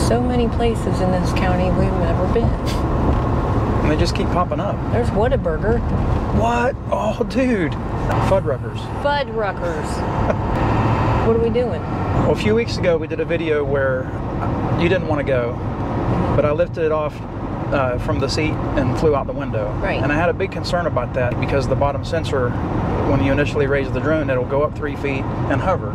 so many places in this county we've never been. And they just keep popping up. There's Whataburger. What? Oh, dude. Fuddruckers. Fuddruckers. What are we doing? Well, a few weeks ago, we did a video where you didn't want to go, but I lifted it off from the seat and flew out the window. Right. And I had a big concern about that because the bottom sensor, when you initially raise the drone, it'll go up 3 feet and hover.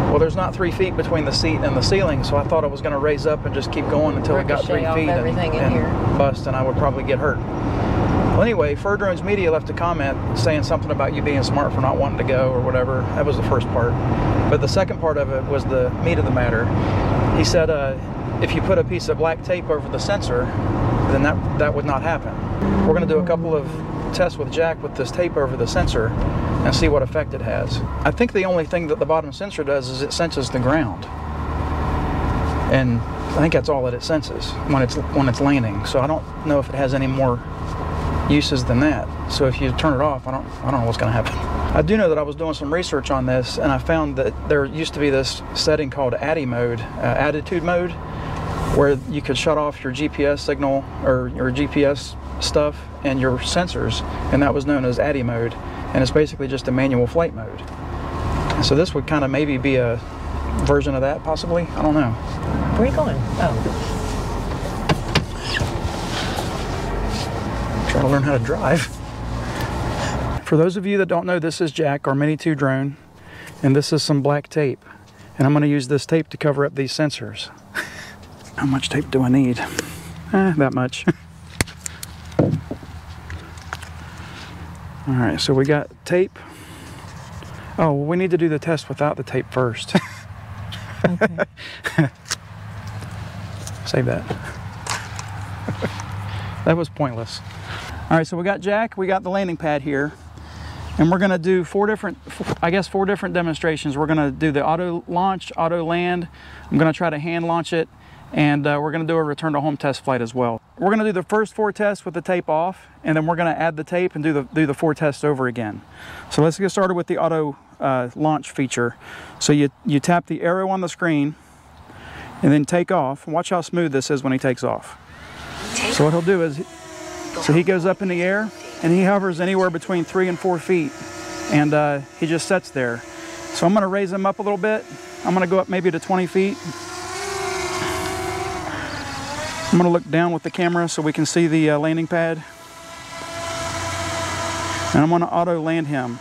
Well, there's not 3 feet between the seat and the ceiling, so I thought I was going to raise up and just keep going until it got 3 feet and bust, and I would probably get hurt. Well, anyway, Fur Drones Media left a comment saying something about you being smart for not wanting to go or whatever. That was the first part. But the second part of it was the meat of the matter. He said if you put a piece of black tape over the sensor, then that would not happen. We're going to do a couple of tests with Jack with this tape over the sensor and see what effect it has. I think the only thing that the bottom sensor does is it senses the ground. And I think that's all that it senses when it's landing. So I don't know if it has any more uses than that. So if you turn it off, I don't know what's going to happen. I do know that I was doing some research on this, and I found that there used to be this setting called Atti mode, attitude mode, where you could shut off your GPS signal or your GPS stuff and your sensors, and that was known as Atti mode, and it's basically just a manual flight mode. And so this would kind of maybe be a version of that, possibly. I don't know. Where are you going? Oh. Trying to learn how to drive. For those of you that don't know, this is Jack, our Mini 2 drone, and this is some black tape. And I'm going to use this tape to cover up these sensors. How much tape do I need? That much. All right, so we got tape. Oh, well, we need to do the test without the tape first. Okay. Save that. That was pointless. All right, so we got Jack, we got the landing pad here, and we're gonna do four different demonstrations. We're gonna do the auto launch, auto land. I'm gonna try to hand launch it, and we're gonna do a return to home test flight as well. We're gonna do the first 4 tests with the tape off, and then we're gonna add the tape and do the 4 tests over again. So let's get started with the auto launch feature. So you tap the arrow on the screen, and then take off. Watch how smooth this is when he takes off. So what he'll do is, so he goes up in the air, and he hovers anywhere between 3 and 4 feet, and he just sits there. So I'm gonna raise him up a little bit. I'm gonna go up maybe to 20 feet. I'm gonna look down with the camera so we can see the landing pad. And I'm gonna auto land him.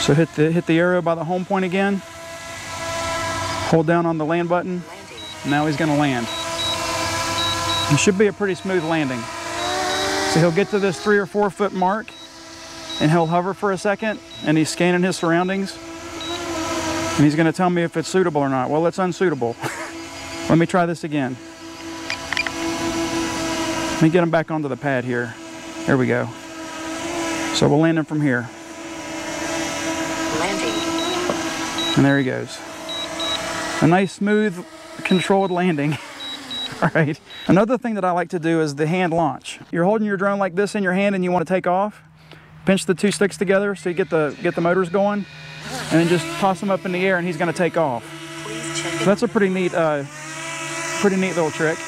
So hit the arrow by the home point again. Hold down on the land button. Now he's gonna land. It should be a pretty smooth landing. So he'll get to this 3 or 4 foot mark, and he'll hover for a second, and he's scanning his surroundings, and he's gonna tell me if it's suitable or not. Well, it's unsuitable. Let me try this again. Let me get him back onto the pad here. There we go. So we'll land him from here. Landing. And there he goes. A nice, smooth, controlled landing. All right. Another thing that I like to do is the hand launch. You're holding your drone like this in your hand and you want to take off. Pinch the 2 sticks together so you get the motors going, and then just toss them up in the air and he's going to take off. So that's a pretty neat little trick.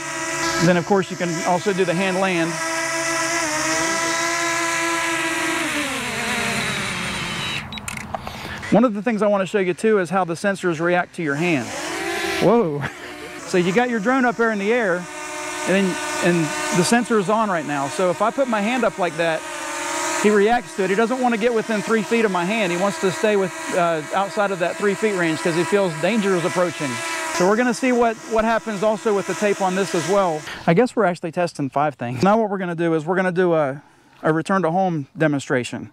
And then of course you can also do the hand land. One of the things I want to show you too is how the sensors react to your hand. Whoa. So you got your drone up there in the air, and the sensor is on right now. So if I put my hand up like that, he reacts to it. He doesn't want to get within 3 feet of my hand. He wants to stay outside of that 3 feet range because he feels danger is approaching. So we're gonna see what happens also with the tape on this as well. I guess we're actually testing 5 things. Now what we're gonna do is we're gonna do a return to home demonstration.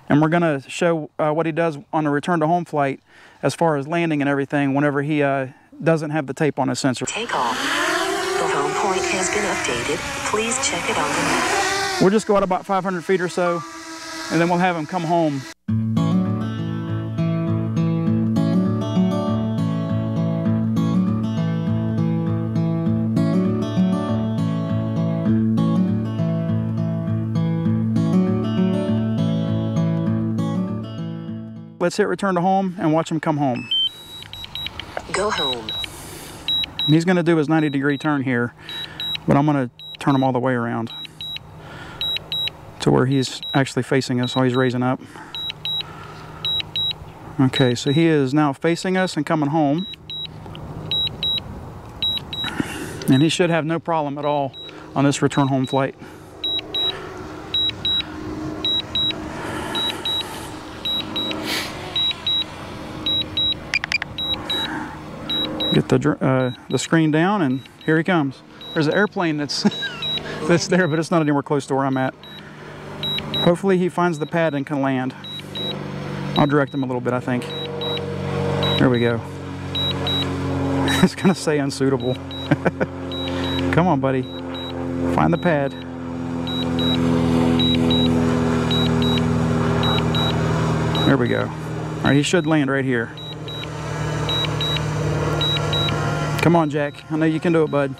And we're gonna show what he does on a return to home flight as far as landing and everything whenever he doesn't have the tape on his sensor. Take off. The home point has been updated. Please check it on the map. We'll just go out about 500 feet or so, and then we'll have him come home. Let's hit return to home and watch him come home. Go home. He's going to do his 90-degree turn here, but I'm going to turn him all the way around to where he's actually facing us while he's raising up. Okay, so he is now facing us and coming home. And he should have no problem at all on this return home flight. Get the screen down, and here he comes. There's an airplane that's that's there, but it's not anywhere close to where I'm at. Hopefully he finds the pad and can land. I'll direct him a little bit, I think. There we go. It's gonna say unsuitable. Come on, buddy. Find the pad. There we go. All right, he should land right here. Come on, Jack. I know you can do it, bud.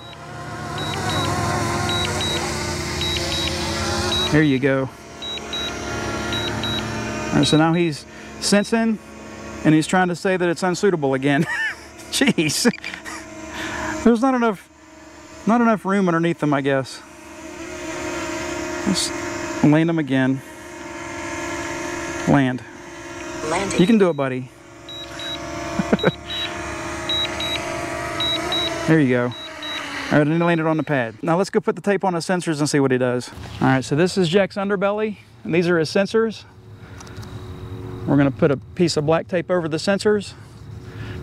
There you go. All right, so now he's sensing, and he's trying to say that it's unsuitable again. Jeez. There's not enough room underneath them, I guess. Let's land them again. Land. Landing. You can do it, buddy. There you go. All right, and he landed on the pad. Now let's go put the tape on his sensors and see what he does. All right, so this is Jack's underbelly, and these are his sensors. We're gonna put a piece of black tape over the sensors,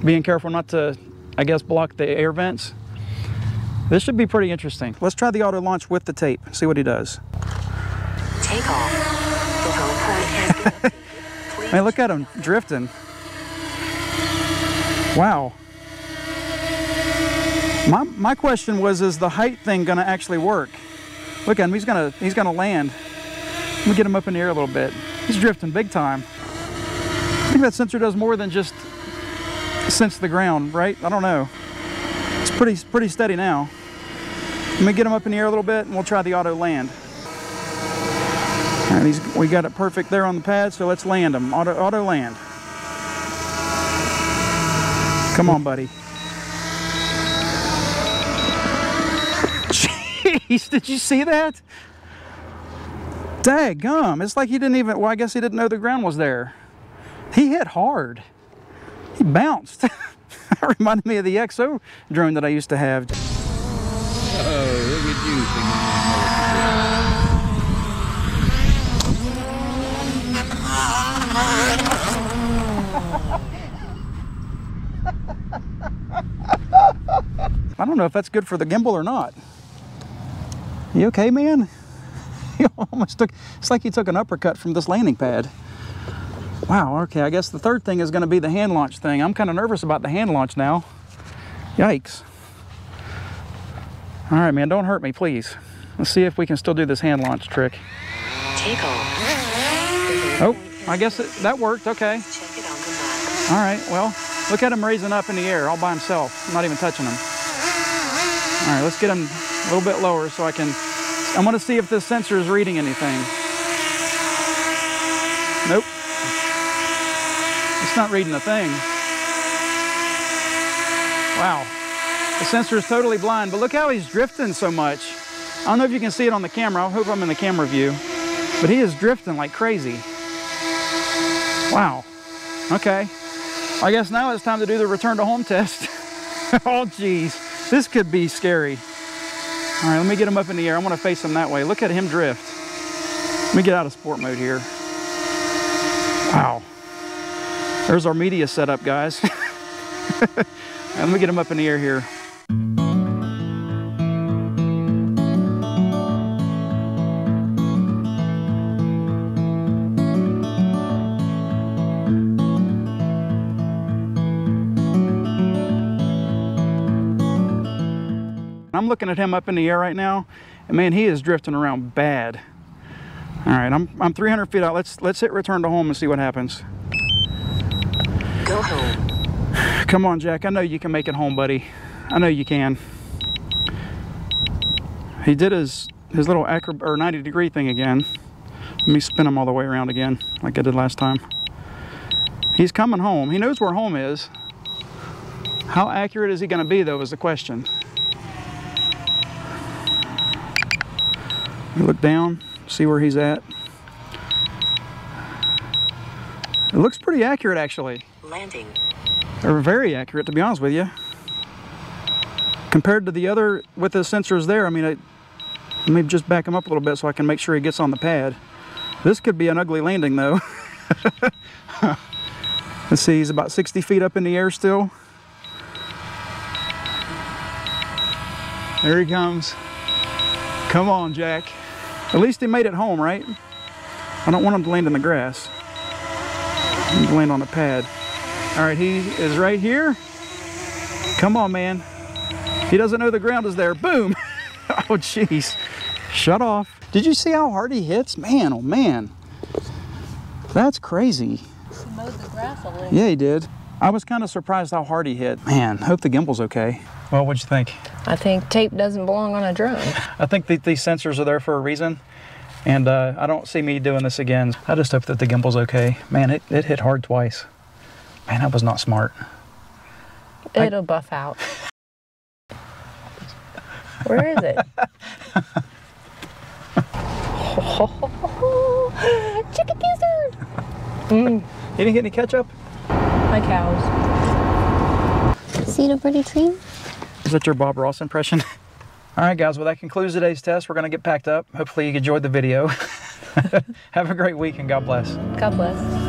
being careful not to, I guess, block the air vents. This should be pretty interesting. Let's try the auto launch with the tape, see what he does. Take off. The home point has been updated. Please Hey, look at him drifting. Wow. My question was, is the height thing gonna actually work? Look at him, he's gonna land. Let me get him up in the air a little bit. He's drifting big time. I think that sensor does more than just sense the ground, right? I don't know. It's pretty steady now. Let me get him up in the air a little bit, and we'll try the auto land. All right, we got it perfect there on the pad, so let's land him. Auto land. Come on, buddy. Jeez, did you see that? Daggum, it's like he didn't even, well, I guess he didn't know the ground was there. He hit hard. He bounced. That reminded me of the XO drone that I used to have. Oh, look at you I don't know if that's good for the gimbal or not. You okay, man? You almost took, it's like you took an uppercut from this landing pad. Wow, okay, I guess the third thing is gonna be the hand launch thing. I'm kind of nervous about the hand launch now. Yikes. All right, man, don't hurt me, please. Let's see if we can still do this hand launch trick. take off. Oh, I guess that worked, okay. Check it on the map. All right, well, look at him raising up in the air all by himself. I'm not even touching him. All right, let's get him a little bit lower so I want to see if this sensor is reading anything. Nope. It's not reading a thing. Wow. The sensor is totally blind, but look how he's drifting so much. I don't know if you can see it on the camera. I hope I'm in the camera view. But he is drifting like crazy. Wow. Okay. I guess now it's time to do the return to home test. Oh, geez. This could be scary. All right, let me get him up in the air. I want to face him that way. Look at him drift. Let me get out of sport mode here. Wow. There's our media setup, guys. Let me get him up in the air here. I'm looking at him up in the air right now, and man, he is drifting around bad. All right, I'm 300 feet out. Let's hit return to home and see what happens. Go home. Come on, Jack. I know you can make it home, buddy. I know you can. He did his little 90-degree thing again. Let me spin him all the way around again, like I did last time. He's coming home. He knows where home is. How accurate is he going to be, though, is the question. You look down, see where he's at. It looks pretty accurate, actually. Landing. Or very accurate, to be honest with you. Compared to the other with the sensors there, I mean, let me just back him up a little bit so I can make sure he gets on the pad. This could be an ugly landing, though. Let's see, he's about 60 feet up in the air still. There he comes. Come on, Jack. At least he made it home, right? I don't want him to land in the grass. I need to land on the pad. All right, he is right here. Come on, man. He doesn't know the ground is there. Boom. Oh, jeez. Shut off. Did you see how hard he hits? Man, oh, man. That's crazy. He mowed the grass a little. Yeah, he did. I was kind of surprised how hard he hit. Man, hope the gimbal's okay. Well, what'd you think? I think tape doesn't belong on a drone. I think these sensors are there for a reason, and I don't see me doing this again. I just hope that the gimbal's okay. Man, it hit hard twice. Man, that was not smart. It'll buff out. Where is it? Chicken gizzard! You didn't get any ketchup? My cows. See the pretty tree? Is that your Bob Ross impression? All right, guys, well, that concludes today's test. We're going to get packed up. Hopefully you enjoyed the video. Have a great week and God bless. God bless.